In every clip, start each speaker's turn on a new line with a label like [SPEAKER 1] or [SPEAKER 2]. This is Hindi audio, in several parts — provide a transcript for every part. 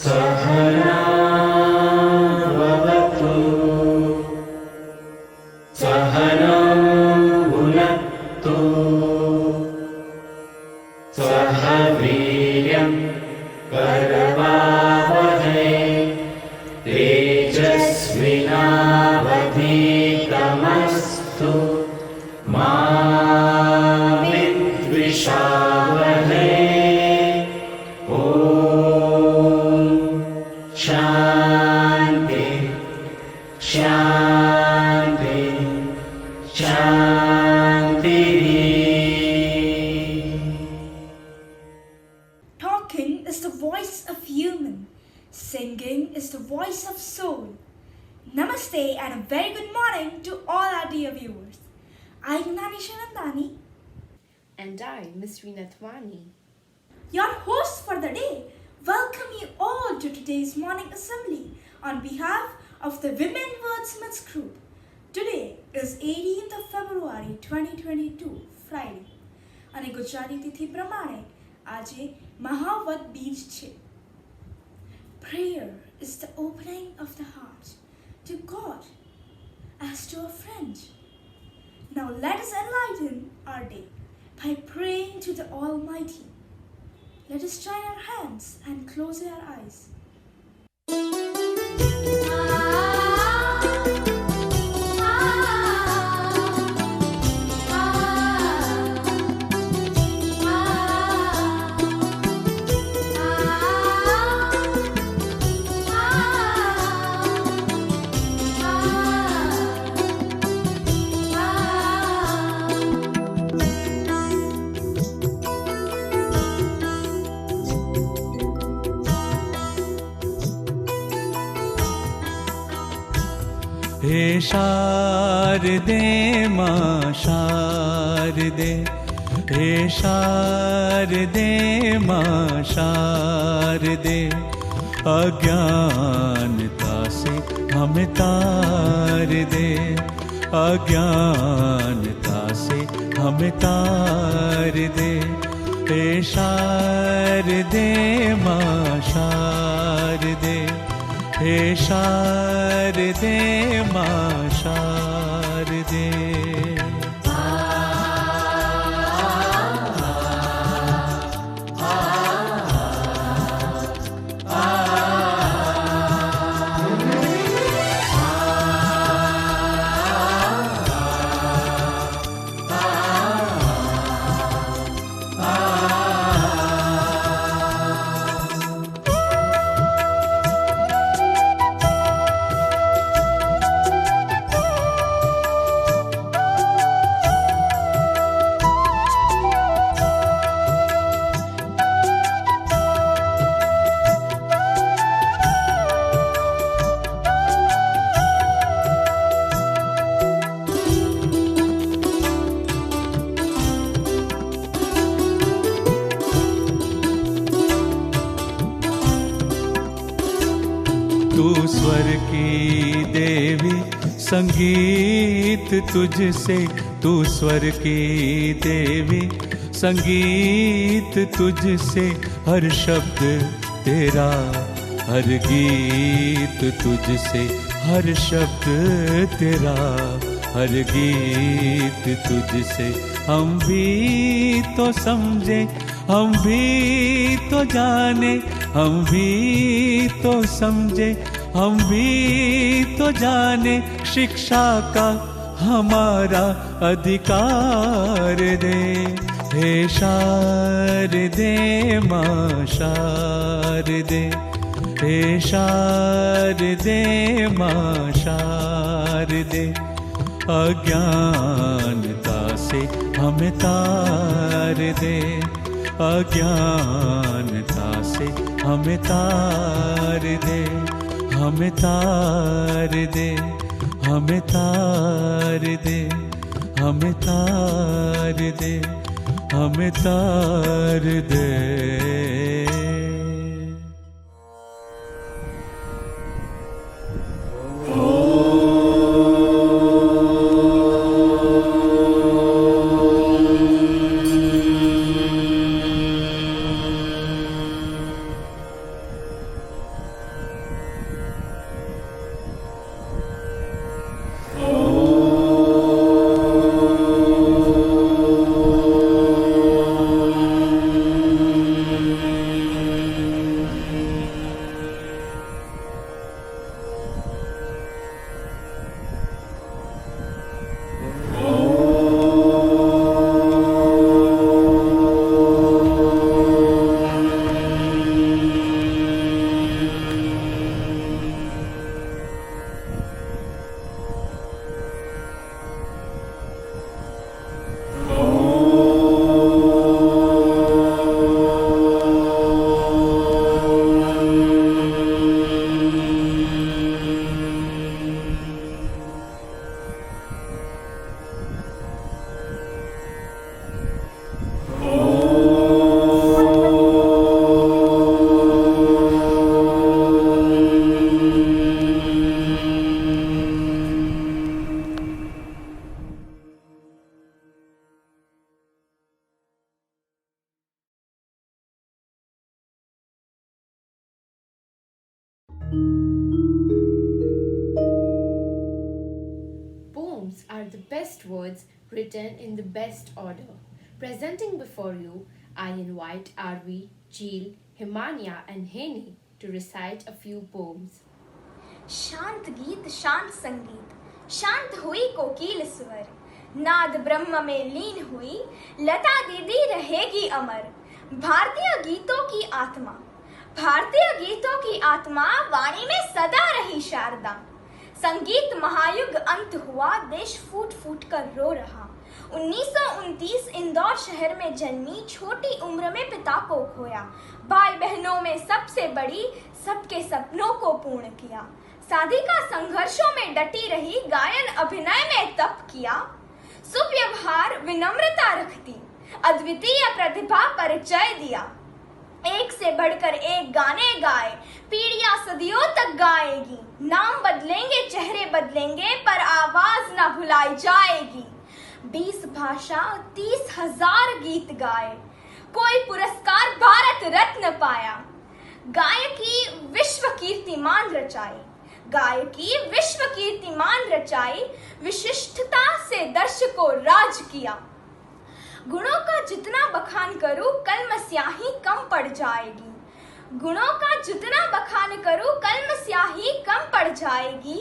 [SPEAKER 1] सहनावतु सहनौ भुनक्तु सह वीर्यं करवावहै तेजस्विनावधीतमस्तु मा विद्विषावहै। ॐ शान्ति शान्ति शान्तिः।
[SPEAKER 2] Talking is the voice of human. Singing is the voice of soul. Namaste and a very good morning to all our dear viewers. I'm Nanisha Nandani,
[SPEAKER 3] And I, Miss Reena Thwani.
[SPEAKER 2] your host for the day. Welcome you all to today's morning assembly on behalf of the Women Wordsmiths Group. Today is 18th of February 2022, Friday. અને ગુજરાતી તિથિ પ્રમાણે આજે મહાવદ બીજ છે. Prayer is the opening of the heart to God as to a friend. Now let us enlighten our day by praying to the Almighty. Let us join our hands and close our eyes.
[SPEAKER 4] हे शारदे माँ शारदे, हे शारदे माँ शारदे, अज्ञानता से हमें तार दे, अज्ञानता से हमें तार दे। हे शारदे माँ शारदे, हे शारदे माँ शारदे। तू स्वर की देवी, संगीत तुझसे, तू स्वर की देवी, संगीत तुझसे, हर शब्द तेरा, हर गीत तुझसे, हर शब्द तेरा, हर गीत तुझसे। हम भी तो समझे, हम भी तो जाने, हम भी तो समझे, हम भी तो जाने, शिक्षा का हमारा अधिकार दे। हे शारदे माँ शारदे, हे शारदे माँ शारदे, अज्ञानता से हमें तार दे, अज्ञानता से हमें तार दे, हमें तार दे, हमें तार दे, हमें तार दे, हमें तार दे।
[SPEAKER 3] best words written in the best order. Presenting before you, I invite Arvi, Jeel, Himania and Heni to recite a few poems.
[SPEAKER 5] शांत गीत शांत संगीत, शांत हुई कोकिल स्वर, नाद ब्रह्म में लीन हुई, लता दीदी रहेगी अमर। भारतीय गीतों की आत्मा, भारतीय गीतों की आत्मा वाणी में सदा रही शारदा। संगीत महायुग अंत हुआ, देश फूट फूट कर रो रहा। 1929 इंदौर शहर में जन्मी, छोटी उम्र में पिता को खोया। भाई बहनों में सबसे बड़ी, सबके सपनों को पूर्ण किया। साधिका संघर्षों में डटी रही, गायन अभिनय में तप किया। सुव्यवहार विनम्रता रखती, अद्वितीय प्रतिभा परिचय दिया। एक से बढ़कर एक गाने गाए, पीढ़ियां सदियों तक गाएगी। नाम बदलेंगे चेहरे बदलेंगे, पर आवाज ना भुलाई जाएगी। 20 भाषा 30,000 गीत गाए, कोई पुरस्कार भारत रत्न पाया। गायकी विश्व कीर्तिमान रचाई, गायकी विश्व कीर्तिमान रचाई। विशिष्टता से दर्शकों राज किया। गुणों का जितना बखान करूं, कलम स्याही कम पड़ जाएगी। गुणों का जितना बखान करूं, कलम स्याही कम पड़ जाएगी।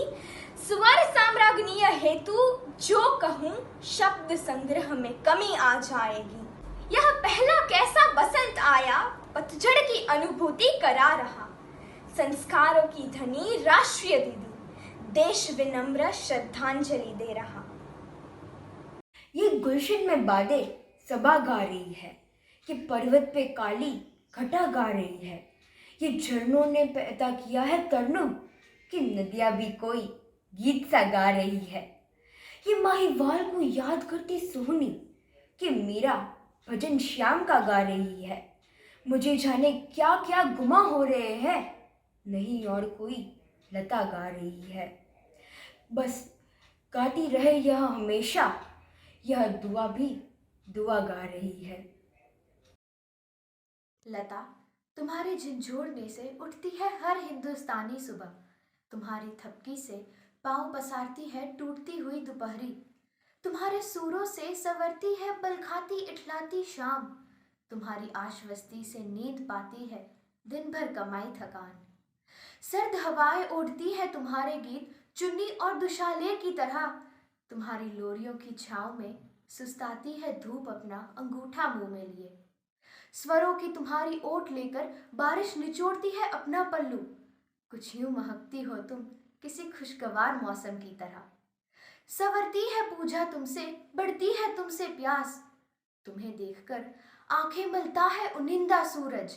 [SPEAKER 5] स्वर साम्राज्ञीय हेतु जो कहूं, शब्द संग्रह में कमी आ जाएगी। यह पहला कैसा बसंत आया, पतझड़ की अनुभूति करा रहा। संस्कारों की धनी राष्ट्रीय दीदी, देश विनम्र श्रद्धांजलि दे रहा।
[SPEAKER 6] ये गुलशन में बादे सबा गा रही है, ये पर्वत पे काली घटा गा रही है। ये झरनों ने पैदा किया है तरन्नुम, कि नदियां भी कोई गीत सा गा रही है। ये माहीवाल को याद करती सोहनी, कि मीरा भजन श्याम का गा रही है। मुझे जाने क्या क्या गुमा हो रहे हैं, नहीं और कोई लता गा रही है। बस गाती रहे यह हमेशा, यह दुआ भी दुआ गा रही है।
[SPEAKER 7] लता, तुम्हारे झंझोड़ने से उठती है हर हिंदुस्तानी सुबह। तुम्हारी थपकी से पाँव पसारती है टूटती हुई दोपहरी। तुम्हारे सूरों से संवरती है बलखाती इठलाती शाम। तुम्हारी आश्वस्ति से नींद पाती है दिन भर कमाई थकान। सर्द हवाएं ओढ़ती है तुम्हारे गीत चुन्नी और दुशाले की तरह। तुम्हारी लोरियों की छाँव में सुस्ताती है धूप अपना अंगूठा मुंह में लिए। स्वरों की तुम्हारी ओट लेकर बारिश निचोड़ती है अपना पल्लू। कुछ यूं महकती हो तुम किसी खुशगवार मौसम की तरह। संवरती है पूजा तुमसे, बढ़ती है तुमसे प्यास। तुम्हें देखकर आंखें मलता है उनिंदा सूरज।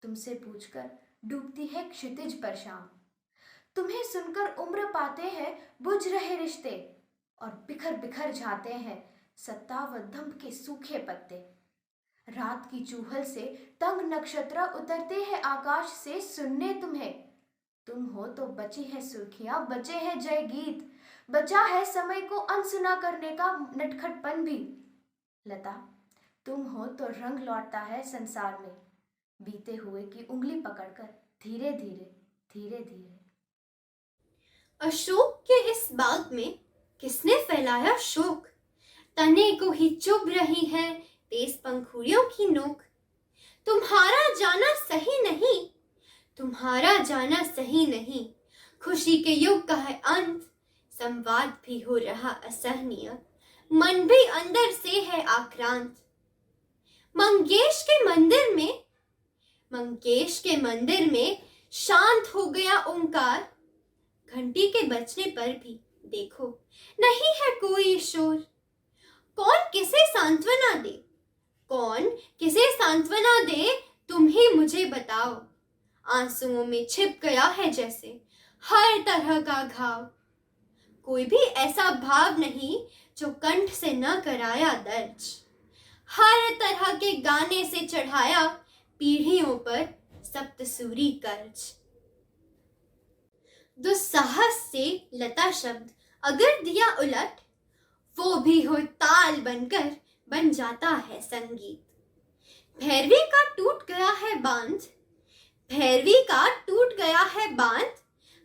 [SPEAKER 7] तुमसे पूछकर डूबती है क्षितिज पर शाम। तुम्हें सुनकर उम्र पाते हैं बुझ रहे रिश्ते, और बिखर बिखर जाते हैं सत्ता व दंभ के सूखे पत्ते। रात की चूहल से तंग नक्षत्र उतरते हैं आकाश से सुनने तुम्हें। तुम हो तो बची है सुर्खियां, बचे हैं जय गीत, बचा है समय को अनसुना करने का नटखटपन भी। लता, तुम हो तो रंग लौटता है संसार में, बीते हुए की उंगली पकड़कर धीरे धीरे धीरे धीरे।
[SPEAKER 8] अशोक के इस बाग में किसने फैलाया शोक, तने को ही चुभ रही है तेज पंखुड़ियों की नोक। तुम्हारा जाना सही नहीं, तुम्हारा जाना सही नहीं, खुशी के युग का है अंत, संवाद भी हो रहा असहनीय, मन भी अंदर से है आक्रांत। मंगेश के मंदिर में शांत हो गया ओंकार, घंटी के बजने पर भी देखो नहीं है कोई शोर। कौन किसे सांत्वना दे, कौन किसे सांत्वना दे, तुम ही मुझे बताओ। आंसुओं में छिप गया है जैसे हर तरह का घाव। कोई भी ऐसा भाव नहीं जो कंठ से न कराया दर्ज। हर तरह के गाने से चढ़ाया पीढ़ियों पर सप्तसूरी कर्ज। दुस्साहस से लता शब्द अगर दिया उलट, वो भी हो ताल बनकर बन जाता है संगीत। भैरवी का टूट गया है बांध, भैरवी का टूट गया है बांध,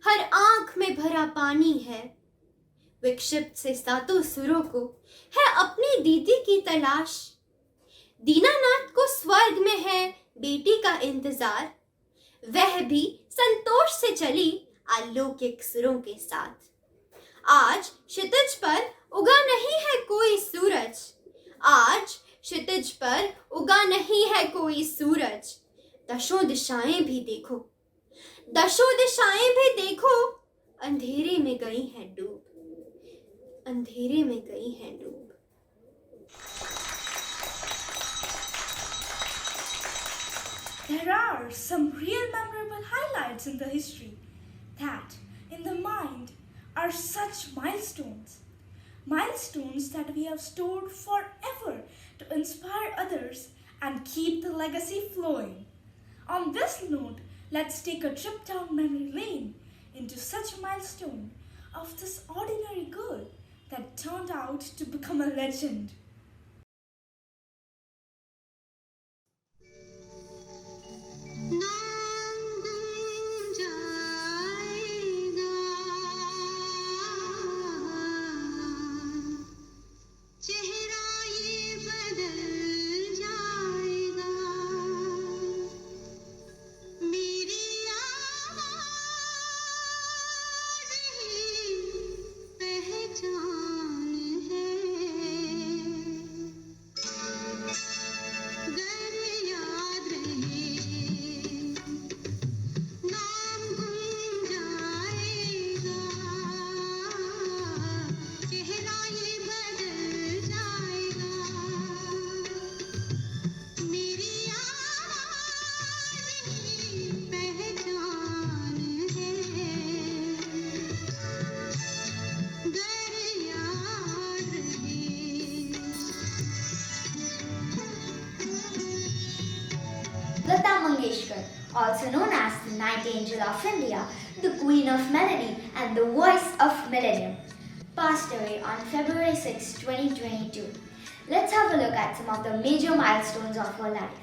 [SPEAKER 8] हर आंख में भरा पानी है। विक्षिप्त से सातों सुरों को है अपनी दीदी की तलाश। दीनानाथ को स्वर्ग में है बेटी का इंतजार, वह भी संतोष से चली अलौकिक सुरों के साथ। आज क्षितिज पर उगा नहीं है कोई सूरज, आज क्षितिज पर उगा नहीं है कोई सूरज। दशों दिशाएं भी देखो, दशों दिशाएं भी देखो, अंधेरे में गई हैं डूब, अंधेरे में गई हैं डूब।
[SPEAKER 2] There are some real memorable highlights in the history that, in the mind, are such milestones. Milestones that we have stored forever to inspire others and keep the legacy flowing. On this note, let's take a trip down memory lane into such a milestone of this ordinary girl that turned out to become a legend.
[SPEAKER 6] Lata Mangeshkar, also known as the Nightingale of India, the Queen of Melody and the Voice of Millennium, passed away on February 6, 2022. Let's have a look at some of the major milestones of her life.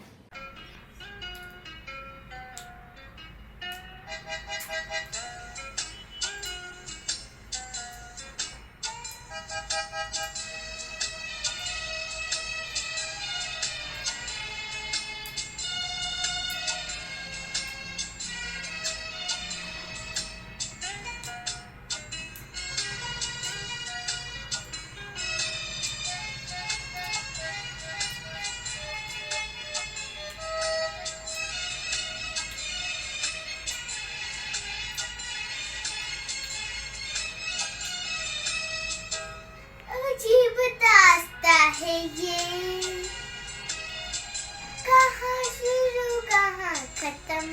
[SPEAKER 9] अजीब दास्ता है ये, कहाँ शुरू कहाँ खत्म,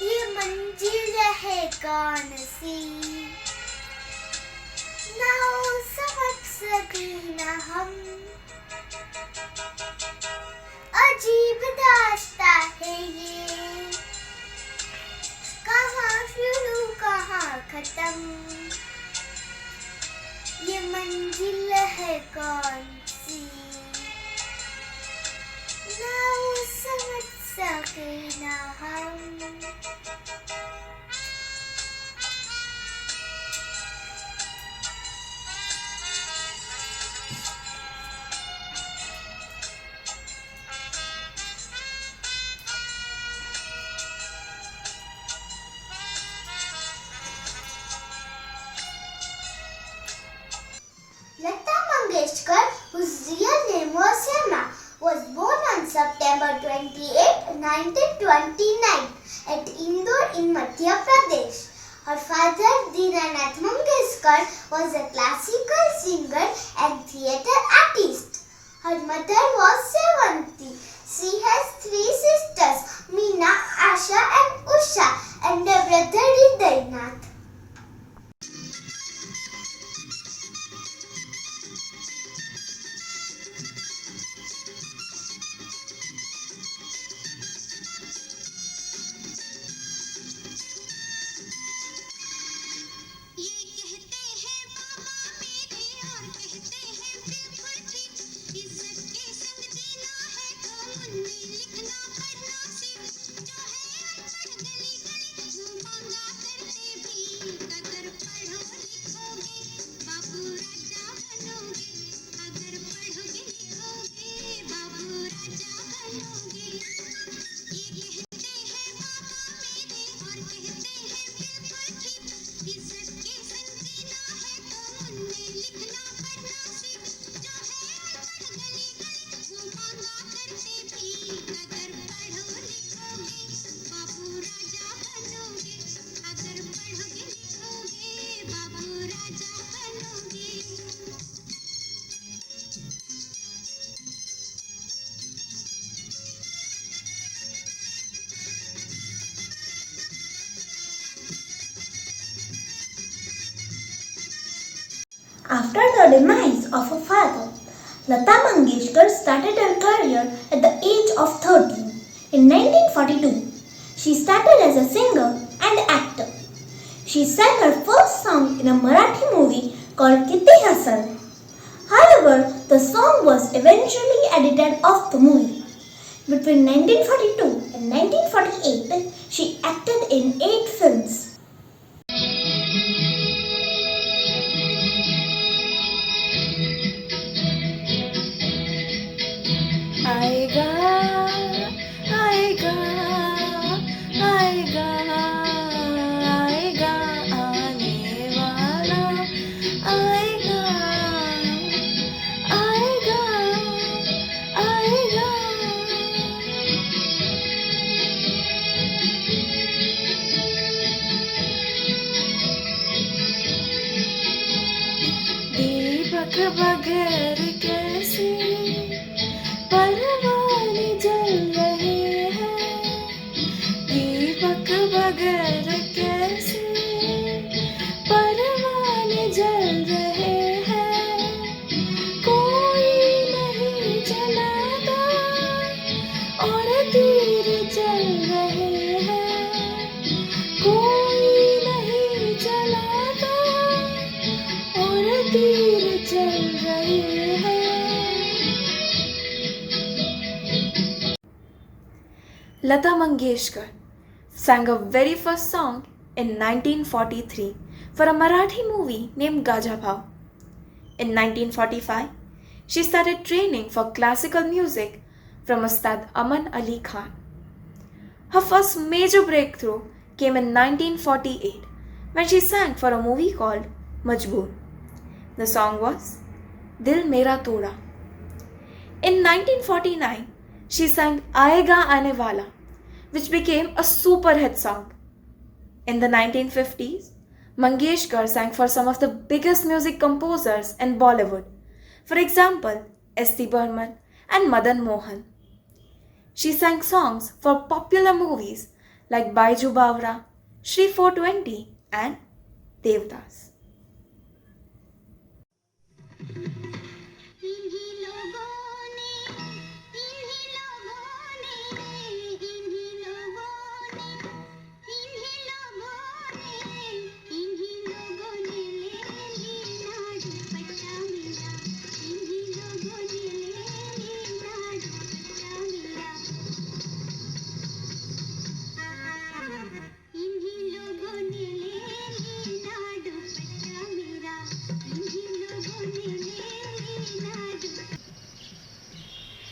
[SPEAKER 9] ये मंजिल है कौन सी, ना वो समझ सके ना हम। अजीब दास्ता है ये, कहाँ शुरू कहाँ खत्म, ये मंजिल है कौन सी, ना वो समझ सके ना हम। Lata Mangeshkar, whose real name was Hema, was born on September 28, 1929 at Indore in Madhya Pradesh. Her father, Dinanath Mangeshkar, was a classical singer and theatre artist. Her mother was Sevanti. She has three sisters, Meena, Asha and Usha, and a brother Hridaynath.
[SPEAKER 10] लिखना पढ़ना सीख जो है अनपढ़ गली गली पांगा करते भी
[SPEAKER 2] After the demise of her father, Lata Mangeshkar started her career at the age of 13. In 1942, she started as a singer and actor. She sang her first song in a Marathi movie called Kitti Hasal. However, the song was eventually edited off the movie. Between 1942 and 1948, she acted in 8 films.
[SPEAKER 10] आएगा आएगा आएगा आएगा आने वाला आएगा आएगा आएगा दीपक बगैर कैसे परवाने जल रहे हैं दीपक बगैर कैसे परवाने जल रहे हैं कोई नहीं जलाता और तीर चल रहे हैं कोई नहीं जलाता और तीर चल रहे हैं. Lata Mangeshkar sang her very first song in 1943 for a Marathi movie named Gaja Bhav. In 1945, she started training for classical music from Ustad Aman Ali Khan. Her first major breakthrough came in 1948 when she sang for a movie called Majboor. The song was Dil Mera Toda. In 1949, she sang Aayega Aane Wala, which became a super hit song. In the 1950s, Mangeshkar sang for some of the biggest music composers in Bollywood, for example, S.T. Burman and Madan Mohan. She sang songs for popular movies like Baiju Bawra, Shri 420 and Devdas.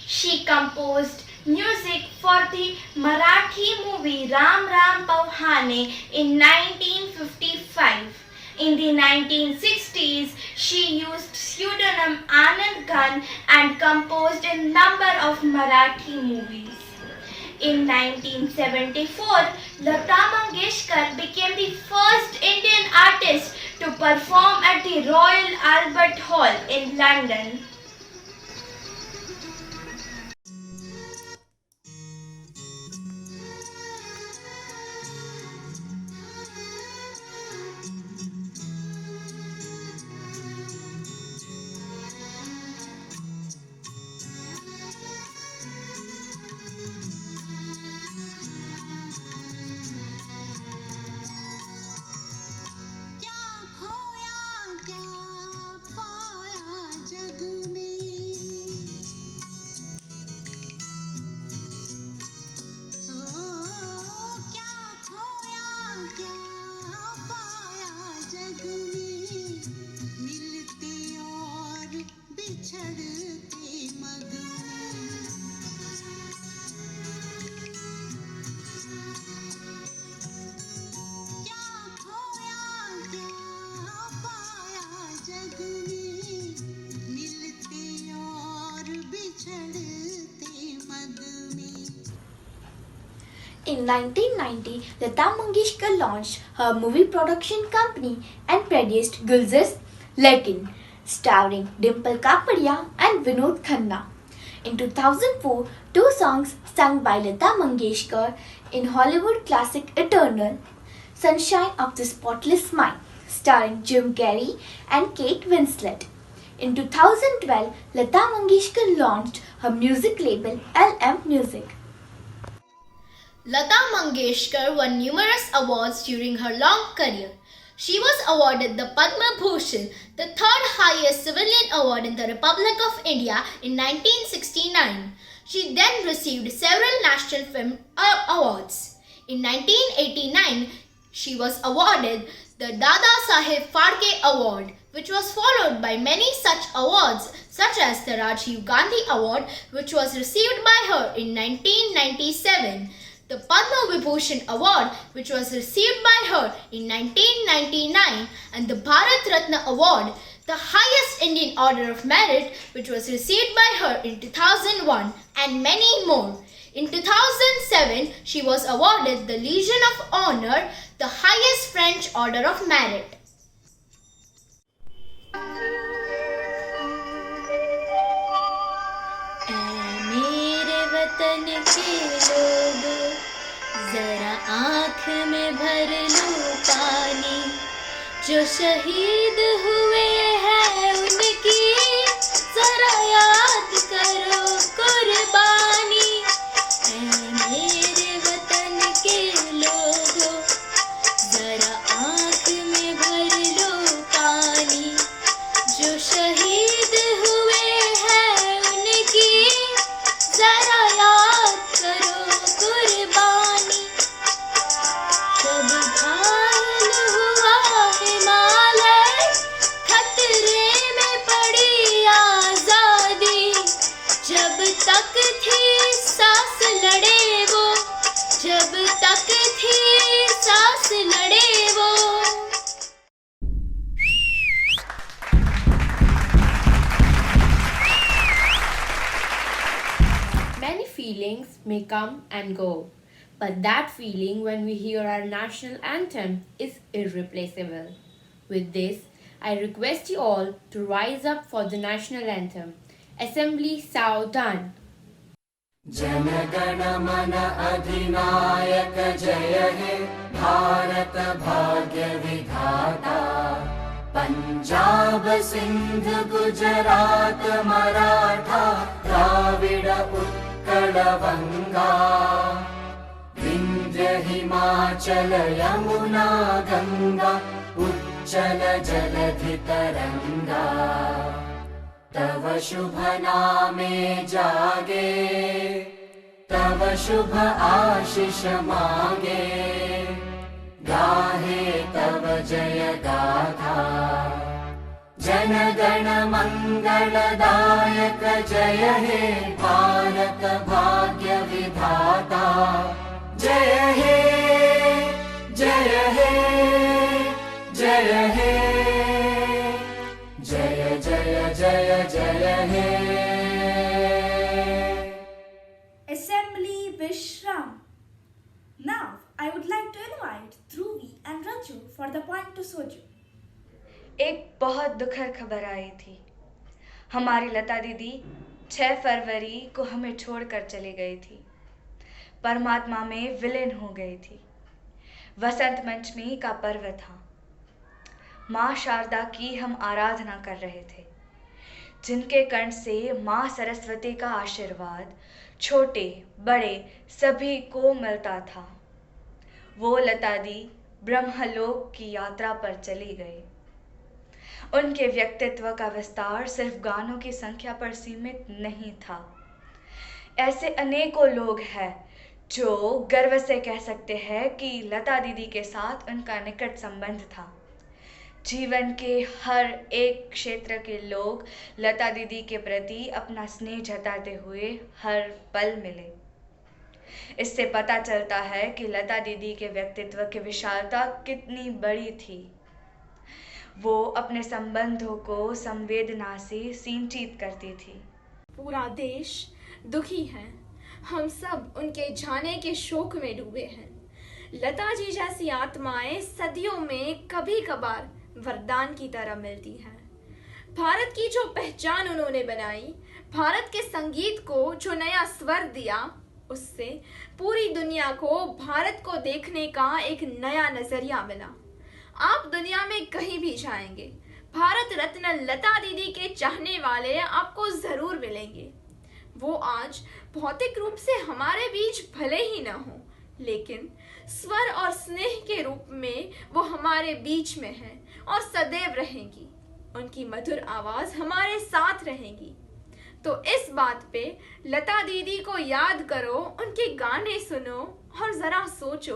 [SPEAKER 11] She composed music for the Marathi movie Ram Ram Pavhane in 1955. In the 1960s, she used pseudonym Anand Khan and composed a number of Marathi movies. In 1974, Lata Mangeshkar became the first Indian artist to perform at the Royal Albert Hall in London.
[SPEAKER 5] In 1990, Lata Mangeshkar launched her movie production company and produced Gulzar's Lekin, starring Dimple Kapadia and Vinod Khanna. In 2004, 2 songs sung by Lata Mangeshkar in Hollywood classic Eternal, Sunshine of the Spotless Mind, starring Jim Carrey and Kate Winslet. In 2012, Lata Mangeshkar launched her music label LM Music.
[SPEAKER 8] Lata Mangeshkar won numerous awards during her long career. She was awarded the Padma Bhushan, the third highest civilian award in the Republic of India in 1969. She then received several National Film Awards. In 1989, she was awarded the Dada Saheb Phalke Award, which was followed by many such awards such as the Rajiv Gandhi Award, which was received by her in 1997. The Padma Vibhushan Award, which was received by her in 1999, and the Bharat Ratna Award, the highest Indian Order of Merit, which was received by her in 2001, and many more. In 2007, she was awarded the Legion of Honor, the highest French Order of Merit. वतन के लोगों जरा आँख में भर लो पानी, जो शहीद हुए हैं उनकी जरा याद करो कुर्बानी। ऐ मेरे वतन के लोगों जरा आँख में भर लो पानी, जो शहीद हुए हैं उनकी जरा याद करो कुर्बानी। जब घायल हुआ हिमालय, खतरे में पड़ी आजादी, जब तक थी सांस लड़े वो, जब तक थी सांस लड़े वो।
[SPEAKER 3] Many feelings may come and go, but that feeling when we hear our national anthem is irreplaceable. With this, I request you all to rise up for the national anthem. Assembly Saudhan.
[SPEAKER 1] Jana Gana मन अधिनायक जय हे भारत भाग्य विधाता। पंजाब सिंध गुजरात मराठा द्राविड़ उत्कल बंगा, विंध्य हिमाचल यमुना गंगा उच्चल जलधि तरंगा। तव शुभ नामे जागे, तव शुभ आशीष मांगे, गाहे तव जय गाथा। जन गण मंगलदायक जय हे भारत भाग्य विधाता। जय हे जय हे जय हे जय जय जय जय हे।
[SPEAKER 2] Assembly Vishram. Now, I would like to invite Dhruvi and Raju for the point to Soju.
[SPEAKER 12] एक बहुत दुखद खबर आई थी। हमारी लता दीदी 6 फरवरी को हमें छोड़कर चली गई थी, परमात्मा में विलीन हो गई थी। वसंत पंचमी का पर्व था। माँ शारदा की हम आराधना कर रहे थे, जिनके कंठ से माँ सरस्वती का आशीर्वाद छोटे बड़े सभी को मिलता था। वो लता दी ब्रह्मलोक की यात्रा पर चली गई। उनके व्यक्तित्व का विस्तार सिर्फ गानों की संख्या पर सीमित नहीं था। ऐसे अनेकों लोग हैं जो गर्व से कह सकते हैं कि लता दीदी के साथ उनका निकट संबंध था। जीवन के हर एक क्षेत्र के लोग लता दीदी के प्रति अपना स्नेह जताते हुए हर पल मिले। इससे पता चलता है कि लता दीदी के व्यक्तित्व की विशालता कितनी बड़ी थी। वो अपने संबंधों को संवेदना से सिंचित करती थी।
[SPEAKER 5] पूरा देश दुखी है। हम सब उनके जाने के शोक में डूबे हैं। लता जी जैसी आत्माएं सदियों में कभी कभार वरदान की तरह मिलती हैं। भारत की जो पहचान उन्होंने बनाई, भारत के संगीत को जो नया स्वर दिया, उससे पूरी दुनिया को भारत को देखने का एक नया नजरिया मिला। आप दुनिया में कहीं भी जाएंगे, भारत रत्न लता दीदी के चाहने वाले आपको जरूर मिलेंगे। वो आज भौतिक रूप से हमारे बीच भले ही न हो, लेकिन स्वर और स्नेह के रूप में वो हमारे बीच में है और सदैव रहेंगी। उनकी मधुर आवाज हमारे साथ रहेगी। तो इस बात पे लता दीदी को याद करो, उनके गाने सुनो और जरा सोचो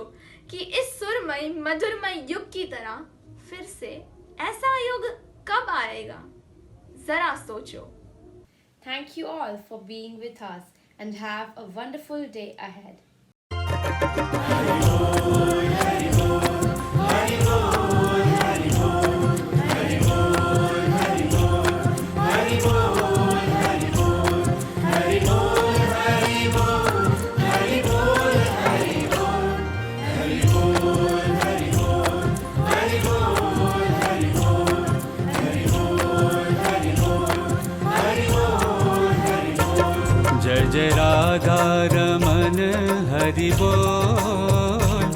[SPEAKER 5] कि इस सुरमय मधुरमय युग की तरह फिर से ऐसा युग कब आएगा। जरा सोचो।
[SPEAKER 3] Thank you all for being with us and have a wonderful day ahead.
[SPEAKER 4] जय जय राधा रमन हरि बोल,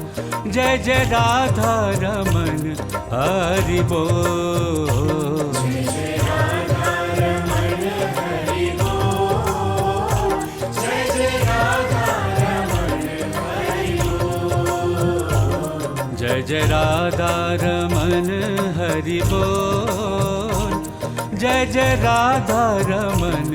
[SPEAKER 4] जय जय राधा रमन हरि बोल।
[SPEAKER 1] जय राधा रमन हरि बोल, जय जय राधा रमन हरि बोल।
[SPEAKER 4] जय जय राधा रमन हरि बोल, जय जय राधा रमन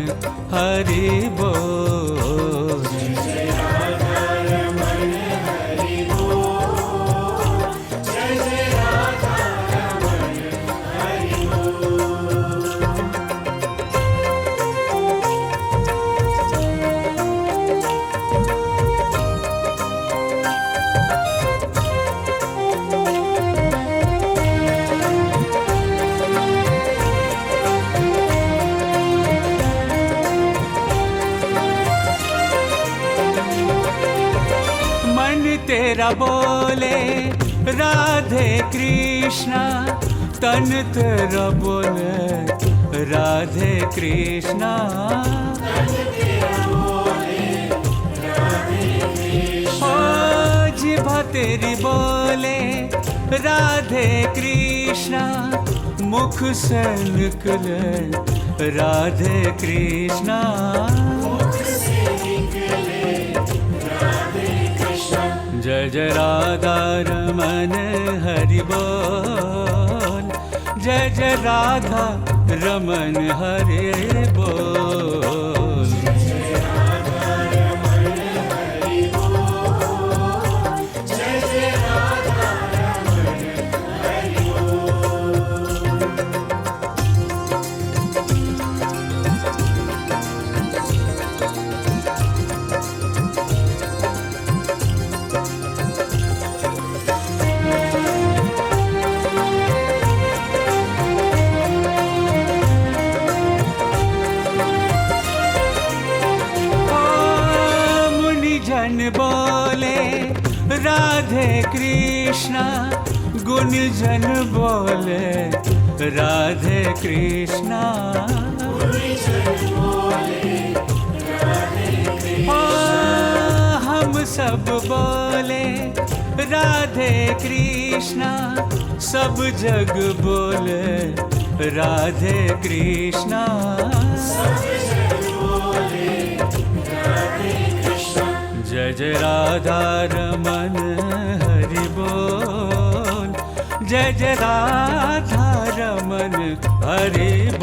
[SPEAKER 4] हरि बोल।
[SPEAKER 1] जय राधा रमन हरि बोल, जय जय राधा रमन हरि बोल।
[SPEAKER 4] तेरा बोले राधे कृष्णा, तन तेरा बोले राधे कृष्णा। ओ जिभा तेरी बोले राधे कृष्णा, मुख से निकले राधे कृष्णा। जय जय राधा रमन हरि बोल, जय जय राधा रमन हरि बोल।
[SPEAKER 1] जय राधा रमन हरि बोल, जय जय राधा रमन हरि बोल।
[SPEAKER 4] बोले राधे कृष्णा, गुण जन बोले राधे कृष्णा। हम सब बोले राधे कृष्णा, सब जग बोले राधे कृष्णा। जय जय राधा रमन हरि बोल, जय जय राधा रमन हरि